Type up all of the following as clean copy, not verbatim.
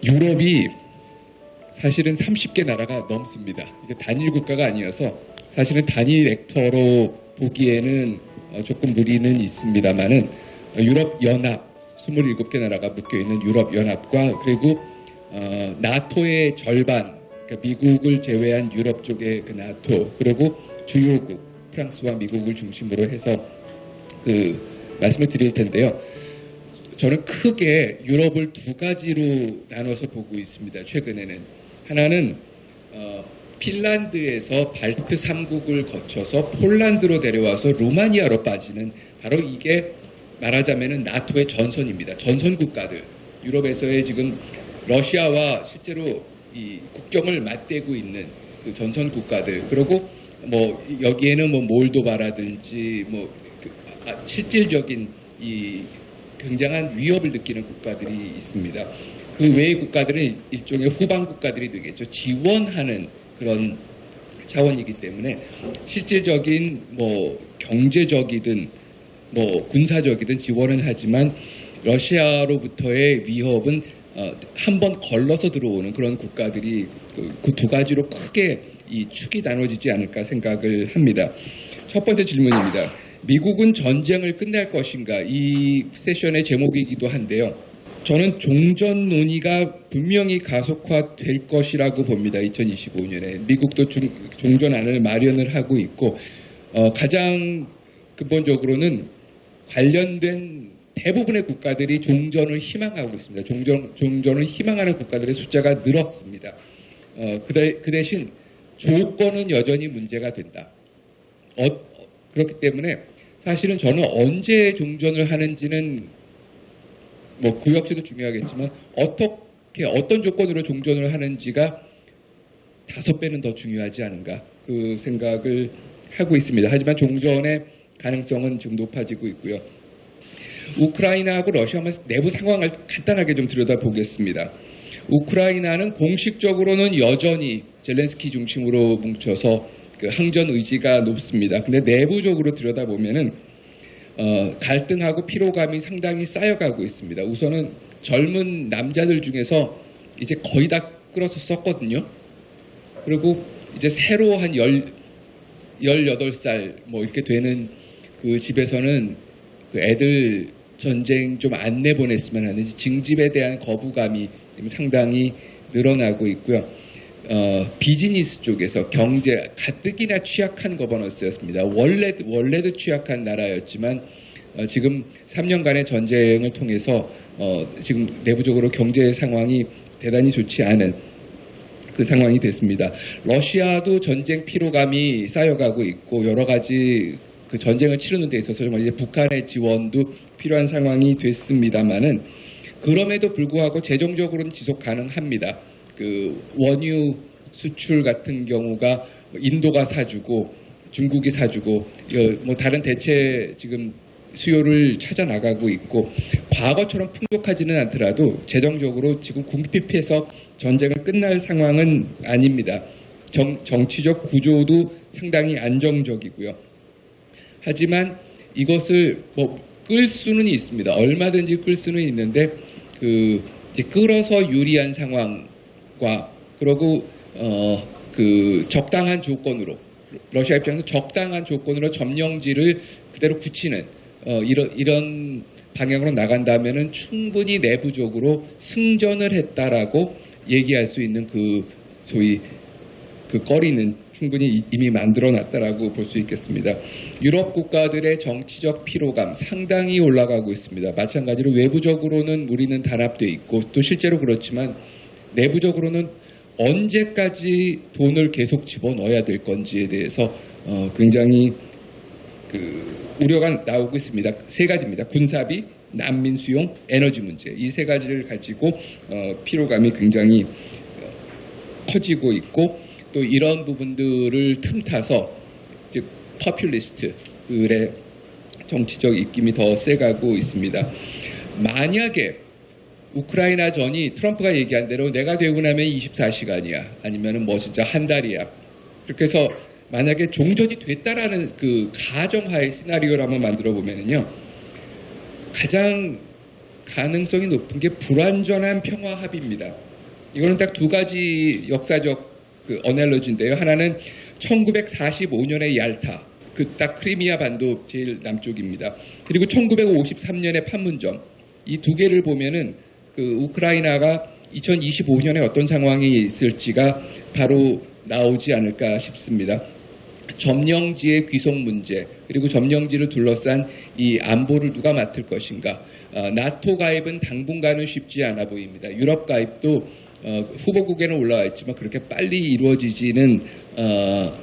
유럽이 사실은 30개 나라가 넘습니다. 이게 단일 국가가 아니어서 사실은 단일 액터로 보기에는 조금 무리는 있습니다만은 유럽 연합 27개 나라가 묶여있는 유럽 연합과 그리고 나토의 절반, 그러니까 미국을 제외한 유럽 쪽의 그 나토, 그리고 주요국 프랑스와 미국을 중심으로 해서 말씀을 드릴 텐데요. 저는 크게 유럽을 두 가지로 나눠서 보고 있습니다. 최근에는 하나는 핀란드에서 발트 3국을 거쳐서 폴란드로 내려와서 루마니아로 빠지는, 바로 이게 말하자면은 나토의 전선입니다. 전선 국가들, 유럽에서의 지금 러시아와 실제로 이 국경을 맞대고 있는 그 전선 국가들, 그리고 뭐 여기에는 뭐 몰도바라든지 뭐 실질적인 이 굉장한 위협을 느끼는 국가들이 있습니다. 그 외의 국가들은 일종의 후방 국가들이 되겠죠. 지원하는 그런 차원이기 때문에 실질적인 뭐 경제적이든 뭐 군사적이든 지원은 하지만 러시아로부터의 위협은 한번 걸러서 들어오는 그런 국가들이 그 두 가지로 크게 이 축이 나눠지지 않을까 생각을 합니다. 첫 번째 질문입니다. 미국은 전쟁을 끝낼 것인가? 이 세션의 제목이기도 한데요. 저는 종전 논의가 분명히 가속화될 것이라고 봅니다. 2025년에. 미국도 종전안을 마련을 하고 있고 가장 근본적으로는 관련된 대부분의 국가들이 종전을 희망하고 있습니다. 종전을 희망하는 국가들의 숫자가 늘었습니다. 그 대신 조건은 여전히 문제가 된다. 그렇기 때문에 사실은 저는 언제 종전을 하는지는 뭐 그 역시도 중요하겠지만 어떤 조건으로 종전을 하는지가 5배는 더 중요하지 않은가 그 생각을 하고 있습니다. 하지만 종전의 가능성은 지금 높아지고 있고요. 우크라이나하고 러시아 내부 상황을 간단하게 좀 들여다보겠습니다. 우크라이나는 공식적으로는 여전히 젤렌스키 중심으로 뭉쳐서 그 항전 의지가 높습니다. 근데 내부적으로 들여다보면은 갈등하고 피로감이 상당히 쌓여가고 있습니다. 우선은 젊은 남자들 중에서 이제 거의 다 끌어서 썼거든요. 그리고 이제 새로 한 18살 뭐 이렇게 되는 그 집에서는 그 애들 전쟁 좀 안 내보냈으면 하는 징집에 대한 거부감이 상당히 늘어나고 있고요. 비즈니스 쪽에서 경제 가뜩이나 취약한 거버넌스였습니다. 원래도 취약한 나라였지만 지금 3년간의 전쟁을 통해서 지금 내부적으로 경제 상황이 대단히 좋지 않은 그 상황이 됐습니다. 러시아도 전쟁 피로감이 쌓여가고 있고 여러 가지 그 전쟁을 치르는 데 있어서 정말 이제 북한의 지원도 필요한 상황이 됐습니다만은 그럼에도 불구하고 재정적으로는 지속 가능합니다. 그 원유 수출 같은 경우가 인도가 사주고 중국이 사주고 뭐 다른 대체 지금 수요를 찾아 나가고 있고 과거처럼 풍족하지는 않더라도 재정적으로 지금 궁핍해서 전쟁을 끝날 상황은 아닙니다. 정치적 구조도 상당히 안정적이고요. 하지만 이것을 뭐 끌 수는 있습니다. 얼마든지 끌 수는 있는데 이제 끌어서 유리한 상황과 그리고 그 적당한 조건으로 러시아 입장에서 적당한 조건으로 점령지를 그대로 굳히는 이런 방향으로 나간다면은 충분히 내부적으로 승전을 했다라고 얘기할 수 있는 그 소위 그 거리는 충분히 이미 만들어놨다라고 볼 수 있겠습니다. 유럽 국가들의 정치적 피로감 상당히 올라가고 있습니다. 마찬가지로 외부적으로는 우리는 단합돼 있고 또 실제로 그렇지만 내부적으로는 언제까지 돈을 계속 집어넣어야 될 건지에 대해서 굉장히 우려가 나오고 있습니다. 3가지입니다. 군사비, 난민 수용, 에너지 문제. 이 3가지를 가지고 피로감이 굉장히 커지고 있고 또 이런 부분들을 틈타서 즉 퍼퓰리스트들의 정치적 입김이 더 세가고 있습니다. 만약에 우크라이나 전이 트럼프가 얘기한 대로 내가 되고 나면 24시간이야 아니면은 뭐 진짜 한 달이야 그렇게 해서 만약에 종전이 됐다라는 그 가정하의 시나리오를 한번 만들어 보면은요 가장 가능성이 높은 게 불완전한 평화 합의입니다. 이거는 딱 두 가지 역사적 그 어널러지인데요. 하나는 1945년의 얄타, 그 딱 크리미아 반도 제일 남쪽입니다. 그리고 1953년의 판문점, 이 두 개를 보면은 그 우크라이나가 2025년에 어떤 상황이 있을지가 바로 나오지 않을까 싶습니다. 점령지의 귀속 문제, 그리고 점령지를 둘러싼 이 안보를 누가 맡을 것인가. 나토 가입은 당분간은 쉽지 않아 보입니다. 유럽 가입도 후보국에는 올라와 있지만 그렇게 빨리 이루어지지는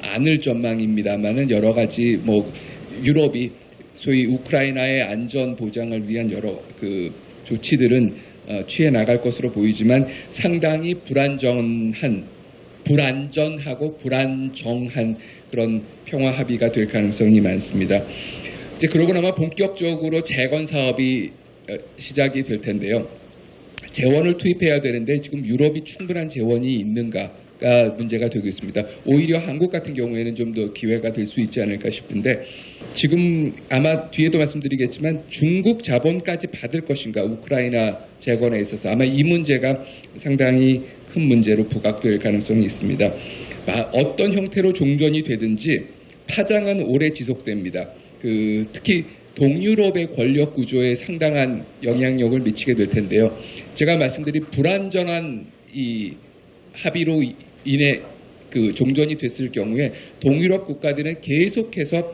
않을 전망입니다만은 여러 가지 뭐 유럽이 소위 우크라이나의 안전 보장을 위한 여러 그 조치들은 취해 나갈 것으로 보이지만 상당히 불안전하고 불안정한 그런 평화 합의가 될 가능성이 많습니다. 이제 그러고 나면 본격적으로 재건 사업이 시작이 될 텐데요. 재원을 투입해야 되는데 지금 유럽이 충분한 재원이 있는가가 문제가 되고 있습니다. 오히려 한국 같은 경우에는 좀 더 기회가 될 수 있지 않을까 싶은데 지금 아마 뒤에도 말씀드리겠지만 중국 자본까지 받을 것인가 우크라이나 재건에 있어서 아마 이 문제가 상당히 큰 문제로 부각될 가능성이 있습니다. 어떤 형태로 종전이 되든지 파장은 오래 지속됩니다. 특히 동유럽의 권력 구조에 상당한 영향력을 미치게 될 텐데요. 제가 말씀드린 불안전한 이 합의로 인해 그 종전이 됐을 경우에 동유럽 국가들은 계속해서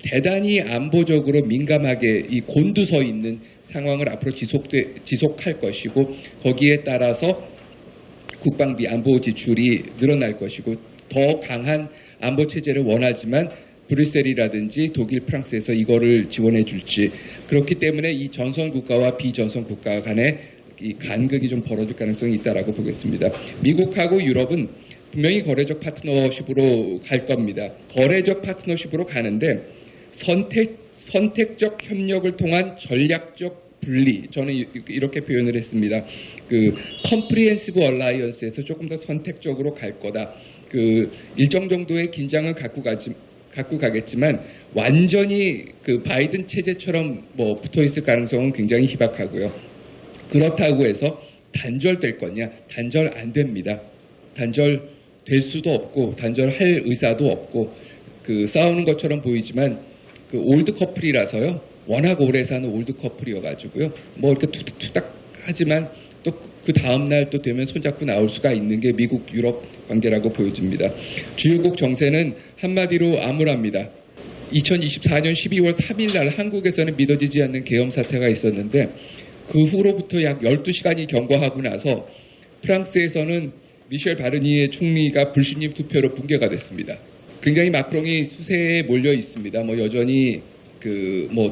대단히 안보적으로 민감하게 이 곤두서 있는 상황을 앞으로 지속할 것이고 거기에 따라서 국방비 안보 지출이 늘어날 것이고 더 강한 안보 체제를 원하지만 브뤼셀이라든지 독일, 프랑스에서 이거를 지원해 줄지 그렇기 때문에 이 전선 국가와 비전선 국가 간의 이 간극이 좀 벌어질 가능성이 있다라고 보겠습니다. 미국하고 유럽은 분명히 거래적 파트너십으로 갈 겁니다. 거래적 파트너십으로 가는데 선택적 협력을 통한 전략적 분리, 저는 이렇게 표현을 했습니다. 컴프리헨시브 얼라이언스에서 조금 더 선택적으로 갈 거다. 일정 정도의 긴장을 갖고 가겠지만 완전히 바이든 체제처럼 붙어 있을 가능성은 굉장히 희박하고요. 그렇다고 해서 단절될 거냐? 단절 안 됩니다. 단절될 수도 없고 단절할 의사도 없고 싸우는 것처럼 보이지만 올드 커플이라서요. 워낙 오래 사는 올드 커플이어가지고요. 이렇게 투닥투닥 하지만 또 그 다음날 또 되면 손잡고 나올 수가 있는 게 미국 유럽 관계라고 보여집니다. 주요국 정세는 한마디로 암울합니다. 2024년 12월 3일 날 한국에서는 믿어지지 않는 계엄 사태가 있었는데 그 후로부터 약 12시간이 경과하고 나서 프랑스에서는 미셸 바르니에 총리가 불신임 투표로 붕괴가 됐습니다. 굉장히 마크롱이 수세에 몰려 있습니다. 여전히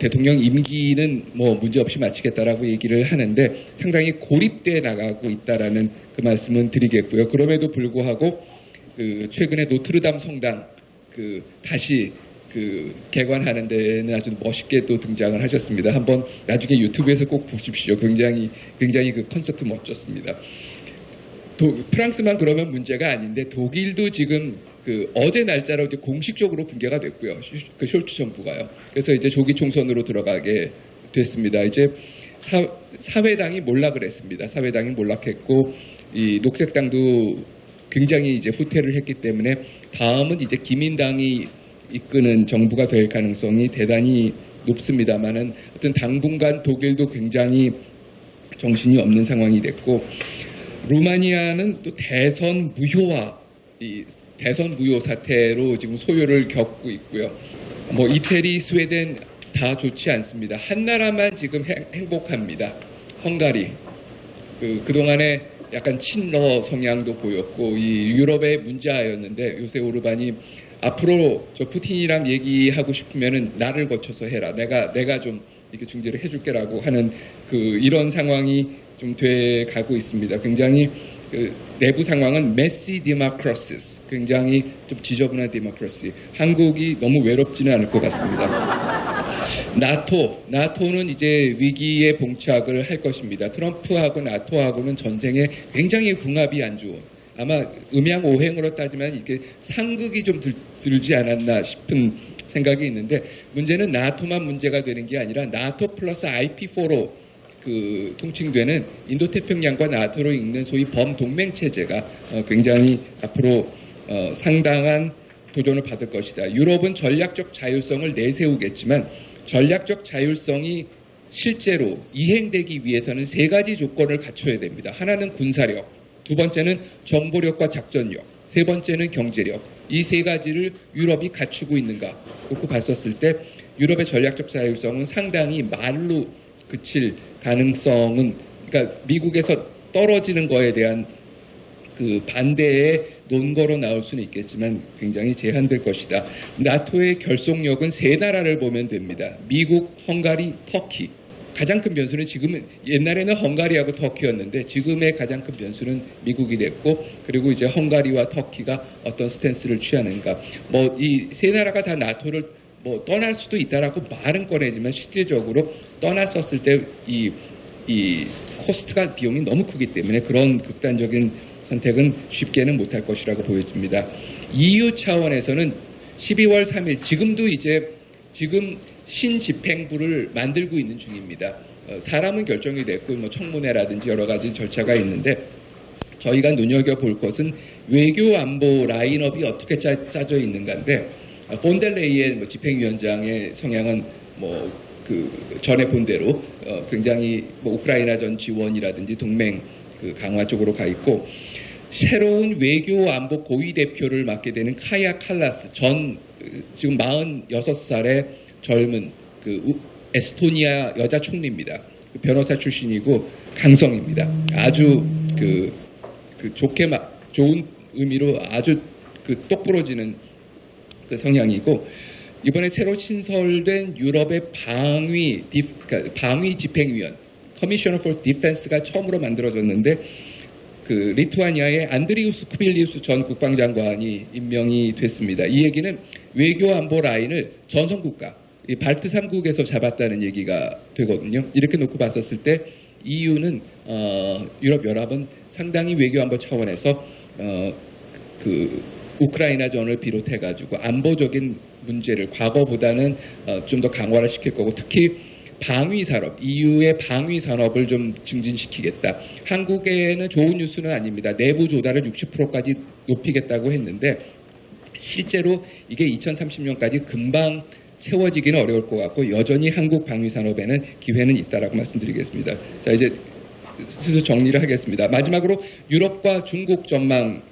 대통령 임기는 문제없이 마치겠다라고 얘기를 하는데 상당히 고립돼 나가고 있다라는 그 말씀은 드리겠고요. 그럼에도 불구하고 최근에 노트르담 성당 다시 개관하는 데는 아주 멋있게 또 등장을 하셨습니다. 한번 나중에 유튜브에서 꼭 보십시오. 굉장히 그 콘서트 멋졌습니다. 프랑스만 그러면 문제가 아닌데 독일도 지금 어제 날짜로 이제 공식적으로 붕괴가 됐고요. 숄츠 정부가요. 그래서 이제 조기 총선으로 들어가게 됐습니다. 이제 사회당이 몰락을 했습니다. 사회당이 몰락했고 이 녹색당도 굉장히 이제 후퇴를 했기 때문에 다음은 이제 기민당이 이끄는 정부가 될 가능성이 대단히 높습니다만은 어떤 당분간 독일도 굉장히 정신이 없는 상황이 됐고 루마니아는 또 대선 무효 사태로 지금 소요를 겪고 있고요. 이태리, 스웨덴 다 좋지 않습니다. 한 나라만 지금 행복합니다. 헝가리. 그동안에 약간 친러 성향도 보였고 이 유럽의 문제였는데 요새 오르반이 앞으로 저 푸틴이랑 얘기하고 싶으면은 나를 거쳐서 해라. 내가 좀 이렇게 중재를 해줄게라고 하는 이런 상황이 좀 돼 가고 있습니다. 굉장히 내부 상황은 메시 디모크라시스, 굉장히 좀 지저분한 디모크라시. 한국이 너무 외롭지는 않을 것 같습니다. 나토는 이제 위기에 봉착을 할 것입니다. 트럼프하고 나토하고는 전생에 굉장히 궁합이 안 좋은. 아마 음양오행으로 따지면 이렇게 상극이 좀 들지 않았나 싶은 생각이 있는데 문제는 나토만 문제가 되는 게 아니라 나토 플러스 IP4로 통칭되는 인도태평양과 나토로 잇는 소위 범동맹 체제가 굉장히 앞으로 상당한 도전을 받을 것이다. 유럽은 전략적 자율성을 내세우겠지만 전략적 자율성이 실제로 이행되기 위해서는 세 가지 조건을 갖춰야 됩니다. 하나는 군사력, 두 번째는 정보력과 작전력, 세 번째는 경제력. 이 세 가지를 유럽이 갖추고 있는가 놓고 봤었을 때 유럽의 전략적 자율성은 상당히 말로 그칠 가능성은, 그러니까 미국에서 떨어지는 거에 대한 그 반대의 논거로 나올 수는 있겠지만 굉장히 제한될 것이다. 나토의 결속력은 세 나라를 보면 됩니다. 미국, 헝가리, 터키. 가장 큰 변수는 지금은, 옛날에는 헝가리하고 터키였는데 지금의 가장 큰 변수는 미국이 됐고, 그리고 이제 헝가리와 터키가 어떤 스탠스를 취하는가. 뭐 이 세 나라가 다 나토를 뭐 떠날 수도 있다라고 말은 꺼내지만 실질적으로 떠났었을 때 이 코스트가 비용이 너무 크기 때문에 그런 극단적인 선택은 쉽게는 못할 것이라고 보여집니다. EU 차원에서는 12월 3일 지금 신집행부를 만들고 있는 중입니다. 사람은 결정이 됐고 뭐 청문회라든지 여러 가지 절차가 있는데 저희가 눈여겨볼 것은 외교 안보 라인업이 어떻게 짜져 있는가인데 폰델레이의 뭐 집행위원장의 성향은 뭐 전에 본 대로 굉장히 뭐 우크라이나 전 지원이라든지 동맹 강화 쪽으로 가 있고, 새로운 외교 안보 고위 대표를 맡게 되는 카야 칼라스 지금 46살의 젊은 에스토니아 여자 총리입니다. 변호사 출신이고 강성입니다. 아주 좋은 의미로 아주 똑부러지는 성향이고, 이번에 새로 신설된 유럽의 방위 집행위원 Commissioner for Defense가 처음으로 만들어졌는데 리투아니아의 안드리우스 쿠빌리우스 전 국방장관이 임명이 됐습니다. 이 얘기는 외교 안보 라인을 전선국가 발트 3국에서 잡았다는 얘기가 되거든요. 이렇게 놓고 봤었을 때 EU는 유럽 연합은 상당히 외교 안보 차원에서 우크라이나 전을 비롯해가지고 안보적인 문제를 과거보다는 좀 더 강화를 시킬 거고, 특히 방위 산업, EU의 방위 산업을 좀 증진시키겠다. 한국에는 좋은 뉴스는 아닙니다. 내부 조달을 60%까지 높이겠다고 했는데 실제로 이게 2030년까지 금방 채워지기는 어려울 것 같고 여전히 한국 방위 산업에는 기회는 있다라고 말씀드리겠습니다. 자, 이제 슬슬 정리를 하겠습니다. 마지막으로 유럽과 중국 전망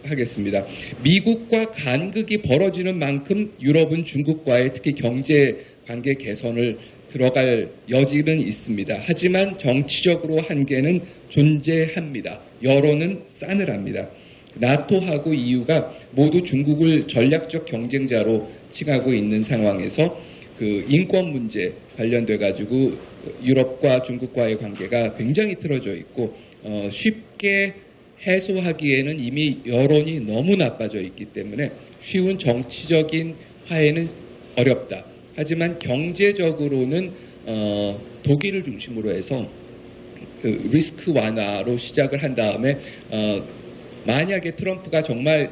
하겠습니다. 미국과 간극이 벌어지는 만큼 유럽은 중국과의 특히 경제 관계 개선을 들어갈 여지는 있습니다. 하지만 정치적으로 한계는 존재합니다. 여론은 싸늘합니다. 나토하고 EU가 모두 중국을 전략적 경쟁자로 칭하고 있는 상황에서 인권 문제 관련돼 가지고 유럽과 중국과의 관계가 굉장히 틀어져 있고 쉽게 해소하기에는 이미 여론이 너무 나빠져 있기 때문에 쉬운 정치적인 화해는 어렵다. 하지만 경제적으로는 독일을 중심으로 해서 리스크 완화로 시작을 한 다음에 만약에 트럼프가 정말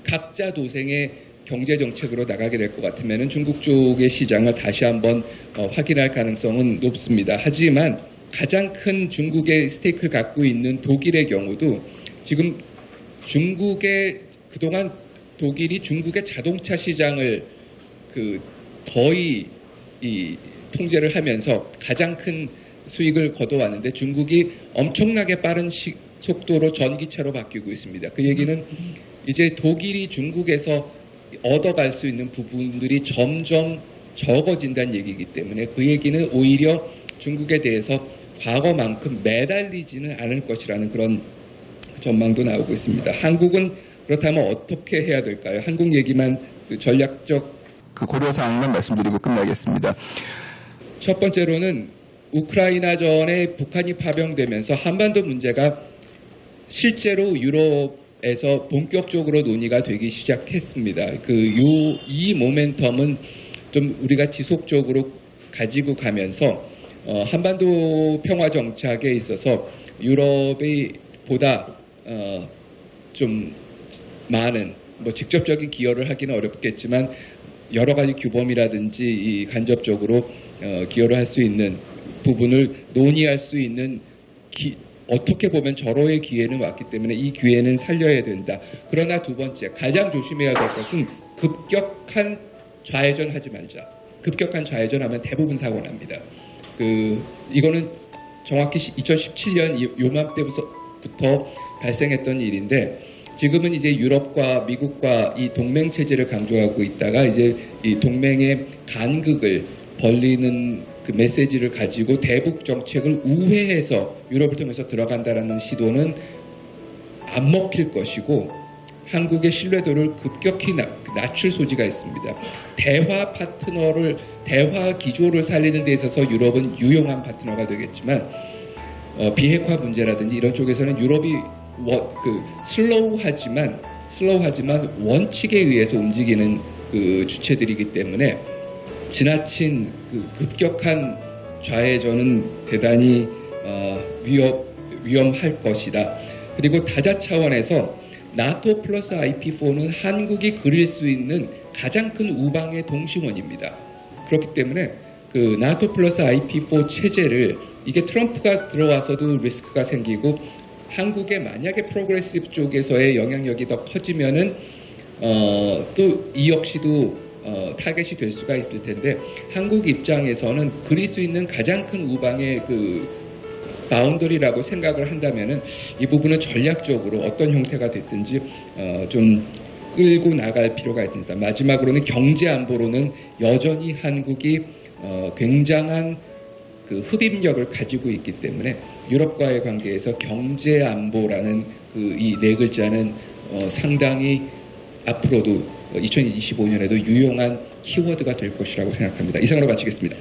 각자 도생의 경제 정책으로 나가게 될 것 같으면 중국 쪽의 시장을 다시 한번 확인할 가능성은 높습니다. 하지만 가장 큰 중국의 스테이크를 갖고 있는 독일의 경우도 지금 그동안 독일이 중국의 자동차 시장을 거의 통제를 하면서 가장 큰 수익을 거둬왔는데 중국이 엄청나게 빠른 속도로 전기차로 바뀌고 있습니다. 그 얘기는 이제 독일이 중국에서 얻어갈 수 있는 부분들이 점점 적어진다는 얘기이기 때문에 그 얘기는 오히려 중국에 대해서 과거만큼 매달리지는 않을 것이라는 그런 전망도 나오고 있습니다. 한국은 그렇다면 어떻게 해야 될까요? 한국 얘기만 전략적 고려사항만 말씀드리고 끝나겠습니다. 첫 번째로는 우크라이나 전에 북한이 파병되면서 한반도 문제가 실제로 유럽에서 본격적으로 논의가 되기 시작했습니다. 이 모멘텀은 좀 우리가 지속적으로 가지고 가면서 한반도 평화 정착에 있어서 유럽이 보다 좀 많은 직접적인 기여를 하기는 어렵겠지만 여러 가지 규범이라든지 간접적으로 기여를 할 수 있는 부분을 논의할 수 있는 어떻게 보면 절호의 기회는 왔기 때문에 이 기회는 살려야 된다. 그러나 두 번째, 가장 조심해야 될 것은 급격한 좌회전 하지 말자. 급격한 좌회전하면 대부분 사고 납니다. 이거는 정확히 2017년 요맘때부터 발생했던 일인데, 지금은 이제 유럽과 미국과 이 동맹 체제를 강조하고 있다가 이제 이 동맹의 간극을 벌리는 그 메시지를 가지고 대북 정책을 우회해서 유럽을 통해서 들어간다라는 시도는 안 먹힐 것이고, 한국의 신뢰도를 급격히 낮출 소지가 있습니다. 대화 기조를 살리는 데 있어서 유럽은 유용한 파트너가 되겠지만, 비핵화 문제라든지 이런 쪽에서는 유럽이 슬로우하지만 원칙에 의해서 움직이는 그 주체들이기 때문에 지나친 급격한 좌회전은 대단히 위험할 것이다. 그리고 다자 차원에서 나토 플러스 IP4는 한국이 그릴 수 있는 가장 큰 우방의 동심원입니다. 그렇기 때문에 그 나토 플러스 IP4 체제를, 이게 트럼프가 들어와서도 리스크가 생기고, 한국의 만약에 프로그레시브 쪽에서의 영향력이 더 커지면은 또 이 역시도 타겟이 될 수가 있을 텐데, 한국 입장에서는 그릴 수 있는 가장 큰 우방의 바운더리라고 생각을 한다면은 이 부분은 전략적으로 어떤 형태가 됐든지 좀 끌고 나갈 필요가 있습니다. 마지막으로는 경제 안보로는 여전히 한국이 굉장한 흡입력을 가지고 있기 때문에 유럽과의 관계에서 경제 안보라는 이 네 글자는 상당히 앞으로도 2025년에도 유용한 키워드가 될 것이라고 생각합니다. 이상으로 마치겠습니다.